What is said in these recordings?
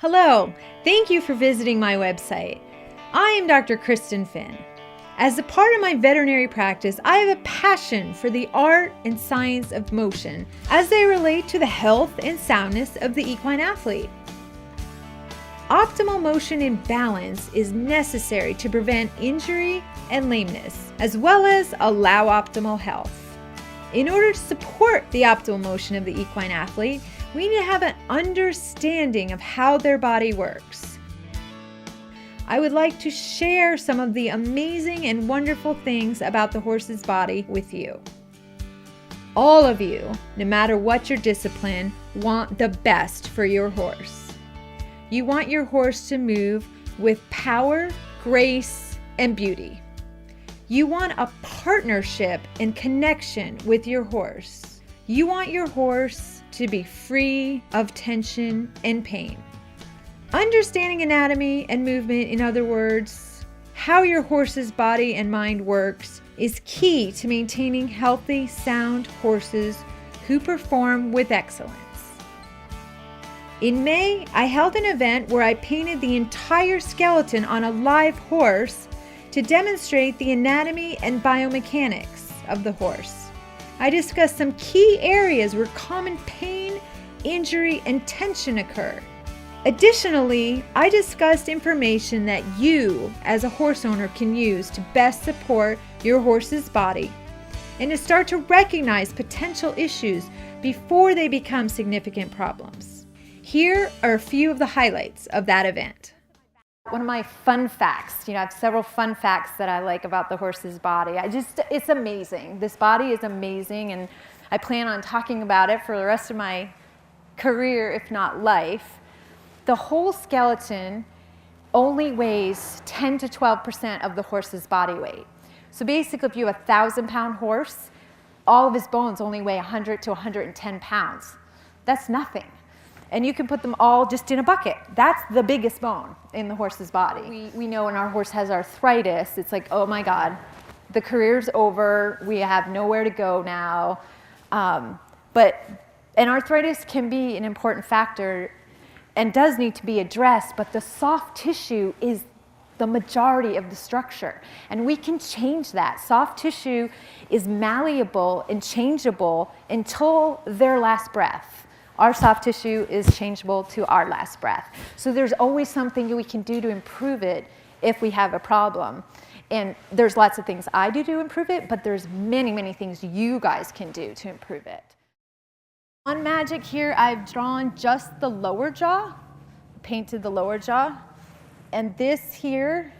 Hello, thank you for visiting my website. I am Dr. Christin Finn. As a part of my veterinary practice, I have a passion for the art and science of motion as they relate to the health and soundness of the equine athlete. Optimal motion and balance is necessary to prevent injury and lameness, as well as allow optimal health. In order to support the optimal motion of the equine athlete, we need to have an understanding of how their body works. I would like to share some of the amazing and wonderful things about the horse's body with you. All of you, no matter what your discipline, want the best for your horse. You want your horse to move with power, grace, and beauty. You want a partnership and connection with your horse. You want your horse to be free of tension and pain. Understanding anatomy and movement, in other words, how your horse's body and mind works, is key to maintaining healthy, sound horses who perform with excellence. In May, I held an event where I painted the entire skeleton on a live horse to demonstrate the anatomy and biomechanics of the horse. I discussed some key areas where common pain, injury, and tension occur. Additionally, I discussed information that you, as a horse owner, can use to best support your horse's body and to start to recognize potential issues before they become significant problems. Here are a few of the highlights of that event. One of my fun facts, I have several fun facts that I like about the horse's body. It's amazing. This body is amazing, and I plan on talking about it for the rest of my career, if not life. The whole skeleton only weighs 10 to 12% of the horse's body weight. So basically, if you have a 1,000-pound horse, all of his bones only weigh 100 to 110 pounds. That's nothing. And you can put them all just in a bucket. That's the biggest bone in the horse's body. We know when our horse has arthritis, it's like, oh my God, the career's over. We have nowhere to go now. And arthritis can be an important factor and does need to be addressed, but the soft tissue is the majority of the structure. And we can change that. Soft tissue is malleable and changeable until their last breath. Our soft tissue is changeable to our last breath. So there's always something we can do to improve it if we have a problem. And there's lots of things I do to improve it, but there's many, many things you guys can do to improve it. On Magic here, I've drawn just the lower jaw, painted the lower jaw. And this here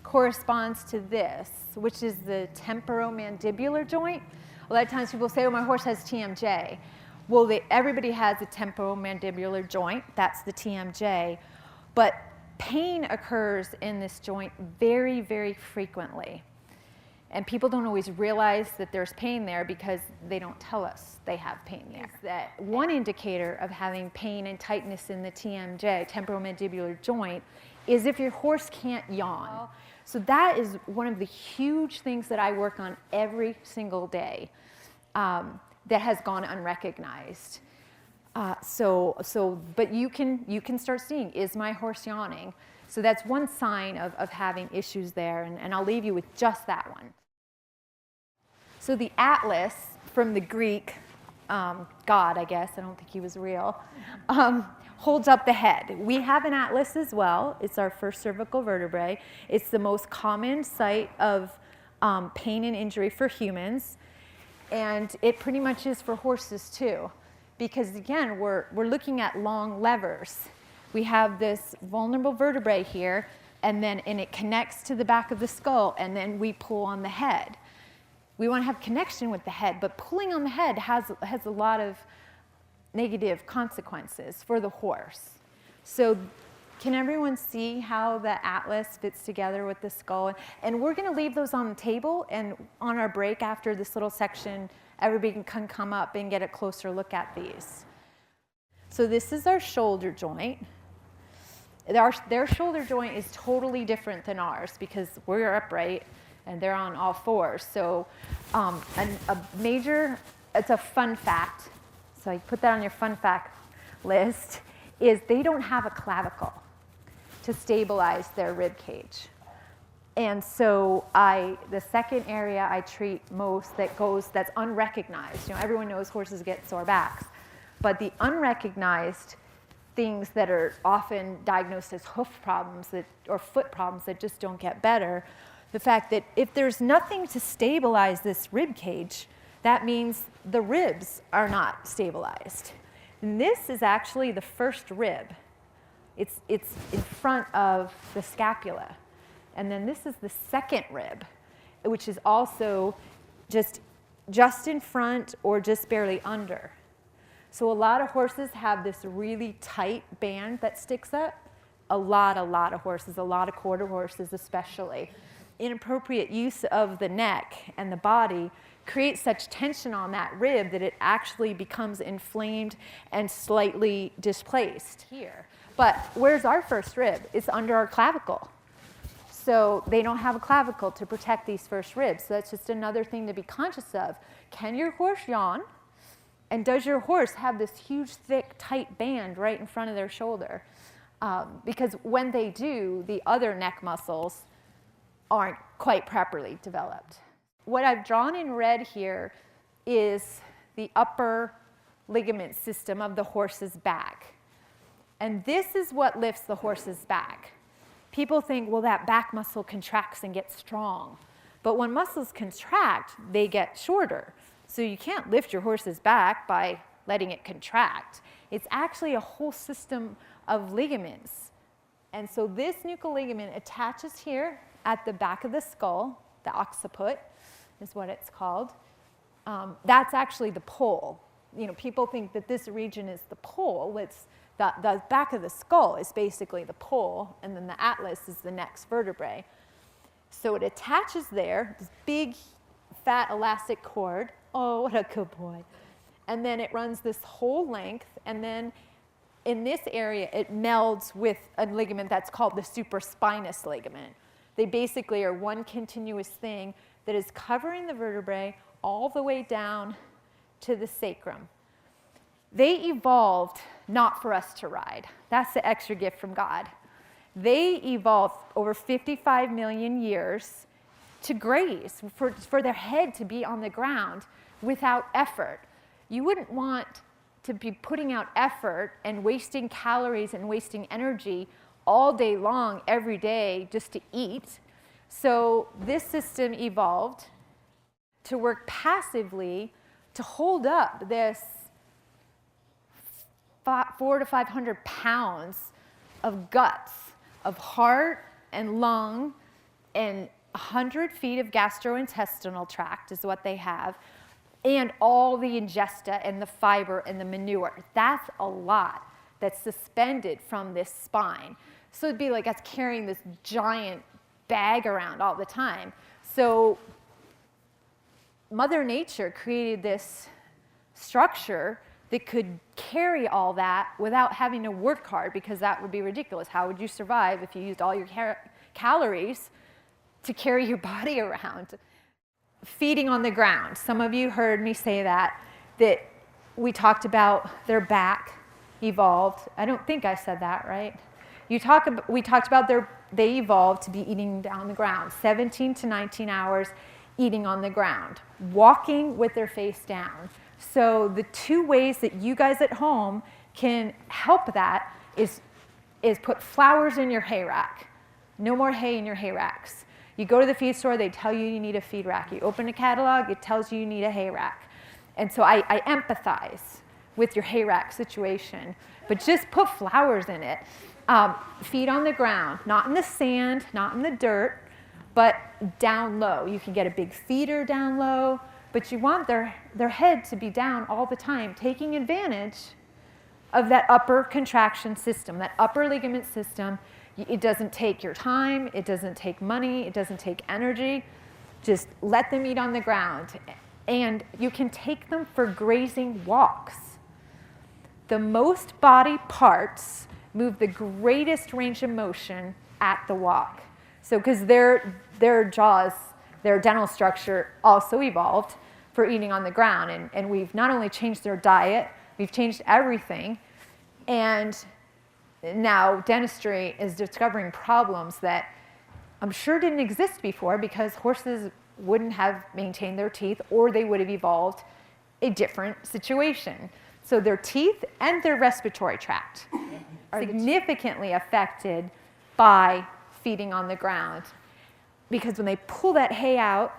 corresponds to this, which is the temporomandibular joint. A lot of times people say, oh, my horse has TMJ. Well, everybody has a temporomandibular joint. That's the TMJ. But pain occurs in this joint very, very frequently. And people don't always realize that there's pain there because they don't tell us they have pain there. That one indicator of having pain and tightness in the TMJ, temporomandibular joint, is if your horse can't yawn. So that is one of the huge things that I work on every single day. That has gone unrecognized. But you can start seeing, is my horse yawning? So that's one sign of having issues there, and I'll leave you with just that one. So the atlas, from the Greek god, I guess, I don't think he was real, holds up the head. We have an atlas as well. It's our first cervical vertebrae. It's the most common site of pain and injury for humans. And it pretty much is for horses too, because again, we're looking at long levers. We have this vulnerable vertebrae here, and it connects to the back of the skull, and then we pull on the head. We want to have connection with the head, but pulling on the head has a lot of negative consequences for the horse. So can everyone see how the atlas fits together with the skull? And we're going to leave those on the table, and on our break after this little section, everybody can come up and get a closer look at these. So this is our shoulder joint. Their shoulder joint is totally different than ours because we're upright and they're on all fours. So it's a fun fact. So I put that on your fun fact list. is they don't have a clavicle to stabilize their rib cage. And so the second area I treat most that's unrecognized. Everyone knows horses get sore backs, but the unrecognized things that are often diagnosed as hoof problems or foot problems that just don't get better, the fact that if there's nothing to stabilize this rib cage, that means the ribs are not stabilized. And this is actually the first rib. It's in front of the scapula. And then this is the second rib, which is also just in front or just barely under. So a lot of horses have this really tight band that sticks up. A lot of horses, a lot of quarter horses especially. Inappropriate use of the neck and the body creates such tension on that rib that it actually becomes inflamed and slightly displaced here. But where's our first rib? It's under our clavicle. So they don't have a clavicle to protect these first ribs. So that's just another thing to be conscious of. Can your horse yawn? And does your horse have this huge, thick, tight band right in front of their shoulder? Because when they do, the other neck muscles aren't quite properly developed. What I've drawn in red here is the upper ligament system of the horse's back. And this is what lifts the horse's back. People think, well, that back muscle contracts and gets strong. But when muscles contract, they get shorter. So you can't lift your horse's back by letting it contract. It's actually a whole system of ligaments. And so this nuchal ligament attaches here at the back of the skull. The occiput is what it's called. That's actually the pole. People think that this region is the pole. It's the back of the skull is basically the pole, and then the atlas is the next vertebrae. So it attaches there, this big, fat, elastic cord. Oh, what a good boy. And then it runs this whole length, and then in this area, it melds with a ligament that's called the supraspinous ligament. They basically are one continuous thing that is covering the vertebrae all the way down to the sacrum. They evolved not for us to ride. That's the extra gift from God. They evolved over 55 million years to graze, for their head to be on the ground without effort. You wouldn't want to be putting out effort and wasting calories and wasting energy all day long, every day, just to eat. So this system evolved to work passively to hold up this 400 to 500 pounds of guts, of heart and lung, and 100 feet of gastrointestinal tract is what they have, and all the ingesta and the fiber and the manure. That's a lot that's suspended from this spine. So it'd be like us carrying this giant bag around all the time. So Mother Nature created this structure that could carry all that without having to work hard, because that would be ridiculous. How would you survive if you used all your calories to carry your body around? Feeding on the ground. Some of you heard me say that we talked about their back evolved. I don't think I said that, right? We talked about they evolved to be eating down the ground, 17 to 19 hours eating on the ground, walking with their face down. So the two ways that you guys at home can help that is put flowers in your hay rack. No more hay in your hay racks. You go to the feed store, they tell you need a feed rack. You open a catalog, it tells you need a hay rack. And so I empathize with your hay rack situation, but just put flowers in it. Feed on the ground, not in the sand, not in the dirt, but down low. You can get a big feeder down low, but you want their head to be down all the time, taking advantage of that upper contraction system, that upper ligament system. It doesn't take your time, it doesn't take money, it doesn't take energy. Just let them eat on the ground. And you can take them for grazing walks. The most body parts move the greatest range of motion at the walk. So because their jaws, their dental structure also evolved for eating on the ground. And we've not only changed their diet, we've changed everything. And Now, dentistry is discovering problems that I'm sure didn't exist before because horses wouldn't have maintained their teeth or they would have evolved a different situation. So their teeth and their respiratory tract are significantly affected by feeding on the ground, because when they pull that hay out,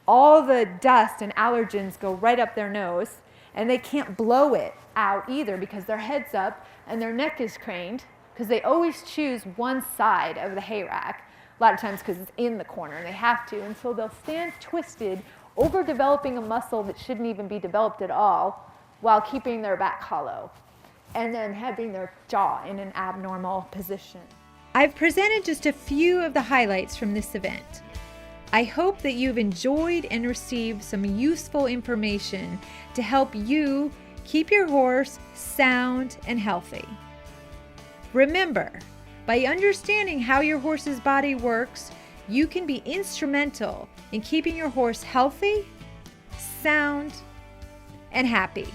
all the dust and allergens go right up their nose, and they can't blow it out either because their head's up and their neck is craned, because they always choose one side of the hay rack, a lot of times because it's in the corner and they have to, and so they'll stand twisted, overdeveloping a muscle that shouldn't even be developed at all, while keeping their back hollow, and then having their jaw in an abnormal position. I've presented just a few of the highlights from this event. I hope that you've enjoyed and received some useful information to help you keep your horse sound and healthy. Remember, by understanding how your horse's body works, you can be instrumental in keeping your horse healthy, sound, and happy.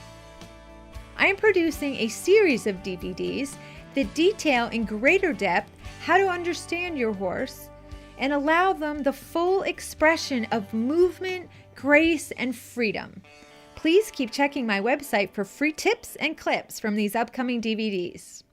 I am producing a series of DVDs that detail in greater depth how to understand your horse and allow them the full expression of movement, grace, and freedom. Please keep checking my website for free tips and clips from these upcoming DVDs.